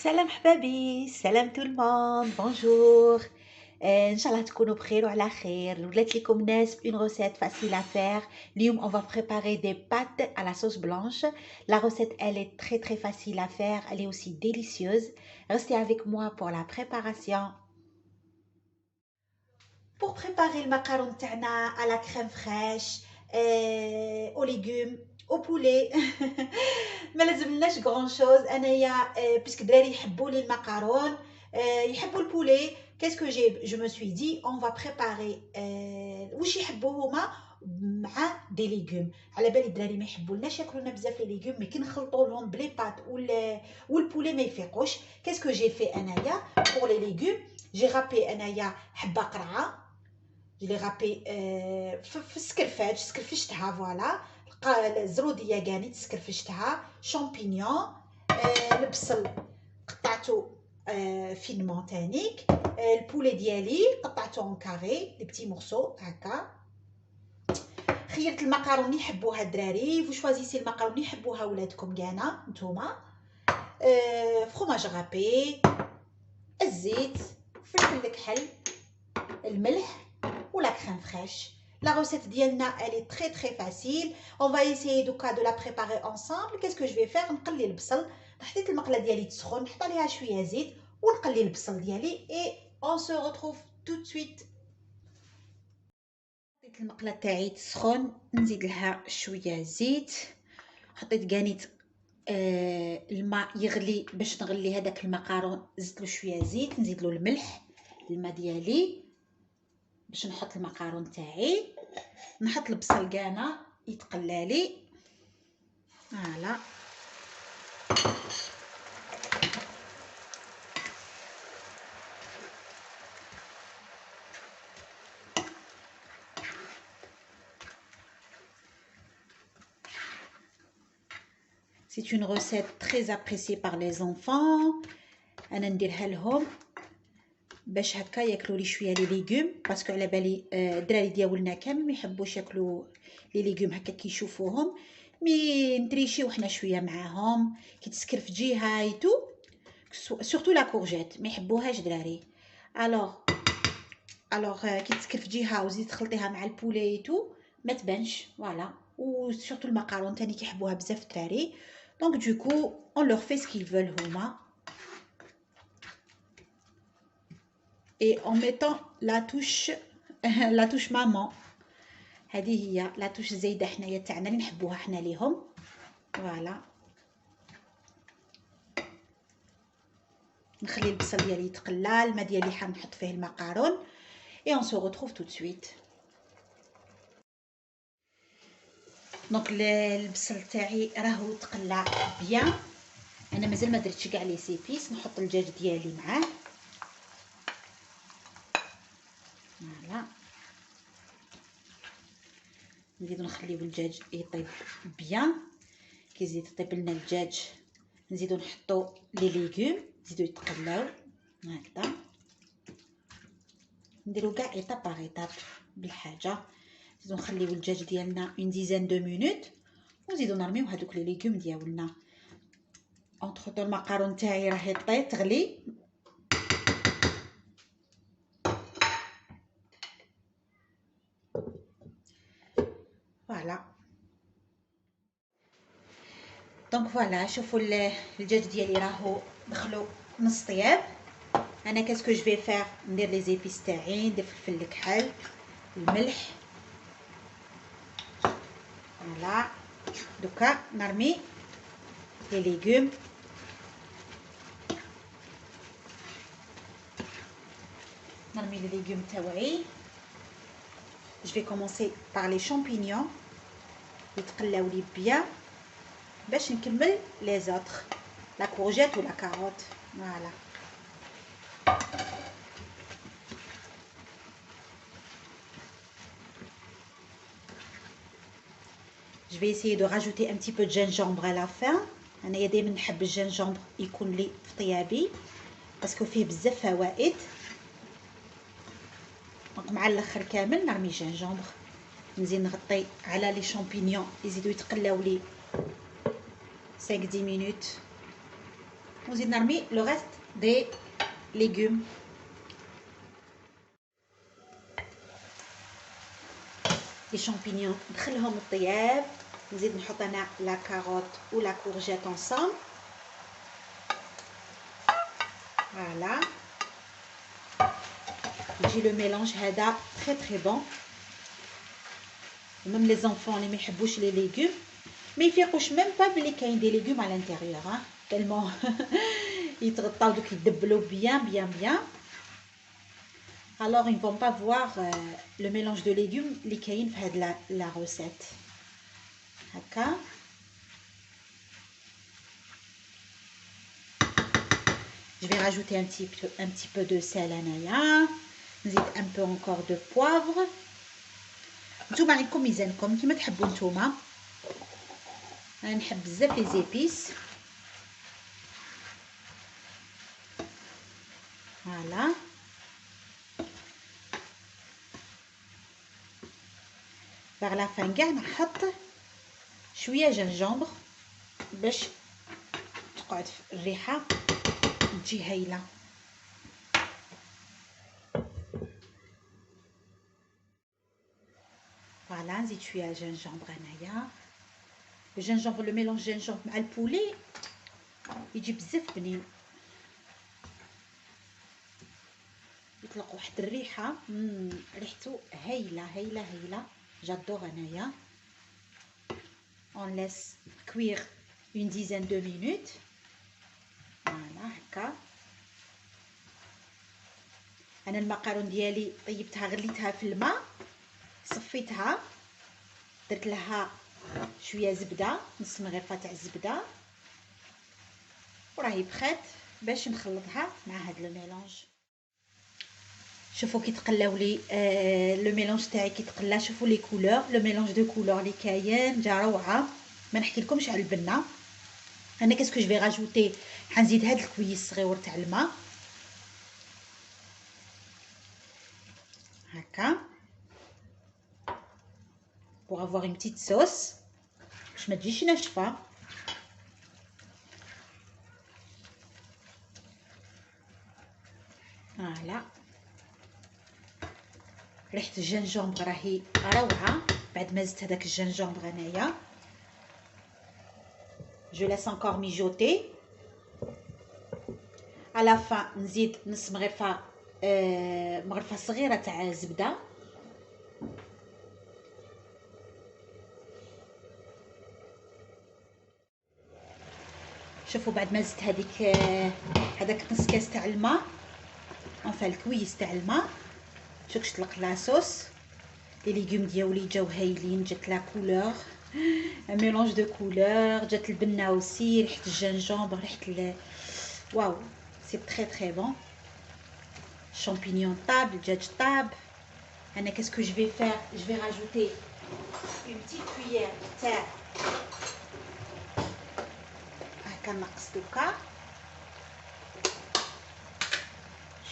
سلام حبابي، سلام tout le monde, bonjour. إن شاء الله تكونوا بخير وعلى خير. ولات لكم ناس une recette facile à faire. اليوم on va préparer des pâtes à la sauce blanche. La recette elle est très facile à faire, elle est aussi délicieuse. Restez avec moi pour la préparation. Pour préparer le macaron تاعنا à la crème fraîche, aux légumes, au poulet. ما لازمناش غران شوز. انايا باسكو دراري يحبوا لي الماكارون، يحبوا البولي. كيس كو جو مو سوي دي اون فا بريباري واش يحبوا هما مع دي ليغوم. على بالي الدراري ما يحبولناش ياكلونا بزاف لي ليغوم، مي كي نخلطوا لهم بلي بات والبولي ما يفيقوش. كيس كو جي في انايا بور لي ليغوم، جي رابي انايا حبه قرعه، جي رابي في السكرفاج، سكرفشتها فوالا. الزروديه كاني تسكرفشتها، شامبينيون، البصل قطعته فينمون تانيك، البولي ديالي قطعته اون كاري دي بتي مورسو هكا. خيرت المقارون اللي يحبوها الدراري، فو شوازيسي المقارون اللي يحبوها ولادكم كاع نتوما. فروماج غابي، الزيت، فلفل الكحل، الملح ولا كريم فريش. La recette ديالنا elle est très facile. On va essayer de la préparer ensemble. Qu'est-ce que je vais faire؟ نقلي البصل. حطيت المقله ديالي تسخن، نحط عليها شويه زيت ونقلي البصل ديالي et on se retrouve tout de suite. حطيت المقله تاعي تسخن، نزيد لها شويه زيت. حطيت كانيت الماء يغلي باش نغلي هذاك المقارون، زدت له شويه زيت، نزيد له الملح، الماء ديالي باش نحط المقارون تاعي. نحط البصل كاع يتقلالي فوالا. C'est une recette très appréciée par les enfants. انا نديرها لهم باش هكا ياكلوا لي شويه لي ليغوم، باسكو على بالي الدراري ديالنا كامل ما يحبوش ياكلوا لي ليغوم هكا كيشوفوهم. مي نتريشيو حنا شويه معاهم كي تسكر في جهه ايتو، سورتو لا كورجيت ما يحبوهاش دراري. الوغ كي تسكر في جهه وزيد تخلطيها مع البولي ايتو ما تبانش فوالا. وسورتو المقارون تاني كيحبوها بزاف الدراري، دونك دوكو اون لور في سكيل فول هما. et en mettant la touche maman. هذه هي لا توش زايده حنايا تاعنا اللي نحبوها حنا ليهم فوالا. نخلي البصل ديالي يتقلى، الماء ديالي حاب نحط فيه المقارون et on se retrouve tout de suite. دونك البصل تاعي راهو تقلى بيان. انا مازال ما درتش كاع لي سيبيس. نحط الدجاج ديالي معاه فوالا. نزيدو نخليو الدجاج يطيب بيان. كي يزيد يطيب لنا الدجاج نزيدو نحطو لي ليغوم، نزيدو يتقلاو هكذا. نديرو كاع ايطاب باغ ايطاب بالحاجه. نزيدو نخليو الدجاج ديالنا اون ديزان دو مينوت ونزيدو نرميو هذوك لي ليغوم ديالنا. اونطخ طو المقارون تاعي راه تغلي. فوالا دونك فوالا شوفوا الدجاج ديالي راهو دخلو نص طياب. انا كاسكو جو في فير ندير لي زيبيس تاعي، ندير فلفل الكحل، الملح فوالا. دوكا نرمي لي ليغوم. نرمي لي ليغوم تاوعي. جو في كومونسي بار لي شامبينيون يتقلاو لي بيان باش نكمل لي زوطخ لا كورجيت ولا كاروت فوالا. Je vais essayer de rajouter un petit peu de gingembre à la fin. أنا دايما نحب الجنجمبر يكون لي في طيابي باسكو فيه بزاف فوائد. دونك مع الاخر كامل نرمي الجنجمبر، نزيد نغطي على لي شامبينيون يزيدوا يتقلاو لي 5 10 مينوت ونزيد نرمي لو ريست دي ليغوم. لي شامبينيون ندخلهم الطياب، نزيد نحط انا لا كاروت و لا كورجيت انصامبل. فوالا يجي لو ميلونج هذا تري تري بون. وميم لي زونفون اللي ما يحبوش لي ليغوم ما يفيقوش ميم با بلي كاين دي ليغوم على الانتيريور ها تالمون يتغطاو دوك يدبلو بيان بيان بيان. alors ils vont pas voir le mélange de légumes اللي كاين في هاد la recette هكا. je vais rajouter un petit peu de sel انايا، نزيد un peu encore de poivre. نتوما عندكم ميزانكم كيما تحبوا نتوما، انا نحب بزاف لي زيبيس. فوالا vers la fin كاع نحط شويه جنجمبر باش تقعد الريحه تجي هايله. فوالا نزيد شويه جنجمبر هنايا. الجنجمبر لو ميلونج جنجمبر مع البولي يجي بزاف بنين، يطلق واحد الريحه ريحته هايله هايله هايله. جادور انايا. on laisse cuire une dizaine de minutes. فوالا هكا. انا المقارون ديالي طيبتها غليتها في الماء، صفيتها، درت لها شويه زبده، نص مغرفه تاع الزبده، وراهي بخات باش نخلطها مع هاد لو ميلونج. شوفوا كي تقلاو لي لو ميلونج تاعي كي تقلا، شوفوا لي كولور، لو ميلونج دو كولور اللي كاين جا روعه. ما نحكي لكمش على البنه. انا كاسكو جو في راجوتي حنزيد هاد الكويس الصغيور تاع الماء هكا pour avoir une petite sauce باش ما تجيش ناشفه. فوالا ريحه الجنجمبر راهي روعه. بعد ما زدت هذاك الجنجمبر انايا جو لاس encore mijoter. à la fin نزيد نص مغرفه مغرفه صغيره تاع الزبده. شوفوا بعد ما زدت هذاك نص كاس تاع الماء، enfin الكويس تاع الماء، شوف طلق لا صوص. لي ليغوم ديالي جاو هايلين، جات لا كولور، ان ميلونج دو كولور، جات البنه اوسي، ريحه الجنجمبر، ريحه واو سي تري تري بون. شامبينيون طاب، الدجاج طاب. انا كاسكو جو في فير جو في راجوتي اون بتيت كويير تاع هكا نقص دوكا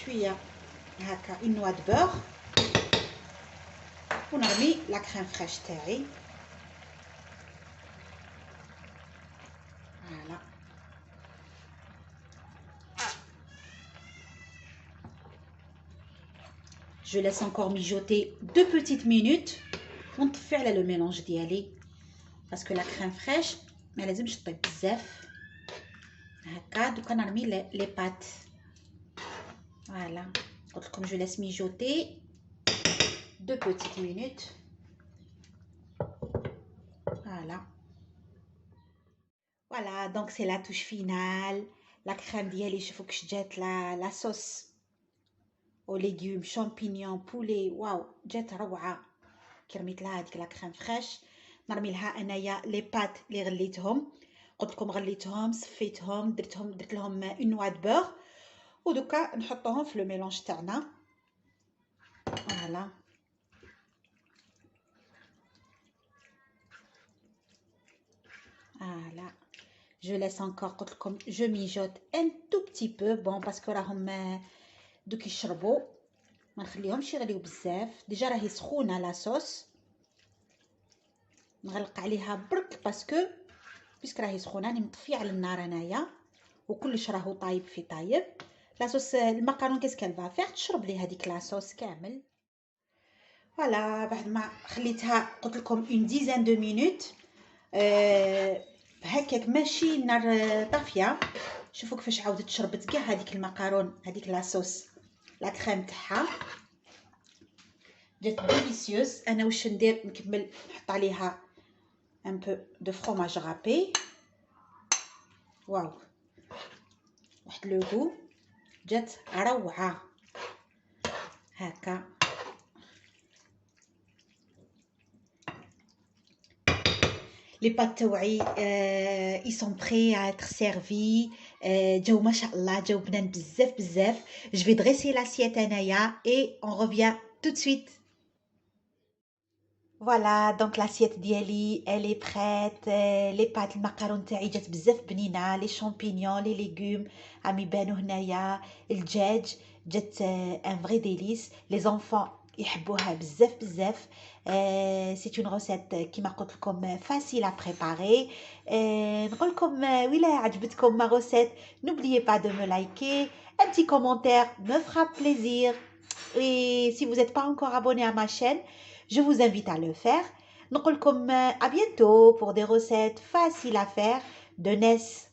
شويه هكا اون نوا دو بور، ونرمي لا كريم فريش تاعي. فوالا je laisse encore mijoter 2 petites minutes ونطفي على لو ميلونج ديالي باسكو لا كريم فريش ما لازمش طيب بزاف. هكا دوكا نرمي لي بات. فوالا قلت لكم جو laisse mijoter 2 petites minutes. voilà donc c'est la touche finale. la crème ديالي شوفوا كش جات la sauce aux légumes champignons poulet واو جات روعه. كي رميت لها هذيك لا كريم فريش نرمي لها انايا لي بات اللي غليتهم. قلت لكم غليتهم صفيتهم درت لهم اون نوا دو بور، ودوكا نحطوهم في لو ميلونج تاعنا. فوالا فوالا جو laisse encore قلت لكم جو ميجوت ان تو بتي بو بون باسكو راهم دوك يشربوا، ما نخليهمش يغليو بزاف. ديجا راهي سخونه لا صوص، نغلق عليها برك باسكو راهي سخونه، راني مطفيه على النار انايا. وكلش راهو طايب في طايب. لاصوص المكرون كيس كال فافير تشرب لي هذيك لاصوص كامل. فوالا بعد ما خليتها قلت لكم اون ديزان دو مينوت هكاك ماشي النار طافيه. شوفوا كيفاش عاودت شربت كاع هذيك المكرون، هذيك لاصوص لا كريم تاعها جات ديليسيوز. انا واش ندير نكمل نحط عليها ان بو دو فروماج غابي. واو واحد لو غو جات روعه هكا. لي بات تاوعي اي سون بري ا اتر سيرفي. جاو ما شاء الله، جاو بنان بزاف بزاف. جو في دريسي لاسييت انايا اي اون ريفيان tout de suite. فوالا دونك لاسييت ديالي الي بريت. لي بات المقارون تاعي جات بزاف بنينه، لي شامبينيون لي ليغوم عم يبانو هنايا، الدجاج جات ان فري ديليس. لي زونفون يحبوها بزاف بزاف. سي اون روسيت كيما قلت لكم فاسيل ا بريباري. نقول لكم ولا عجبتكم ما روسيت n'oubliez pas de me liker, un petit commentaire me fera plaisir. Et si vous n'êtes pas encore abonné à ma chaîne, je vous invite à le faire. نقول لكم à bientôt pour des recettes faciles à faire de Ness.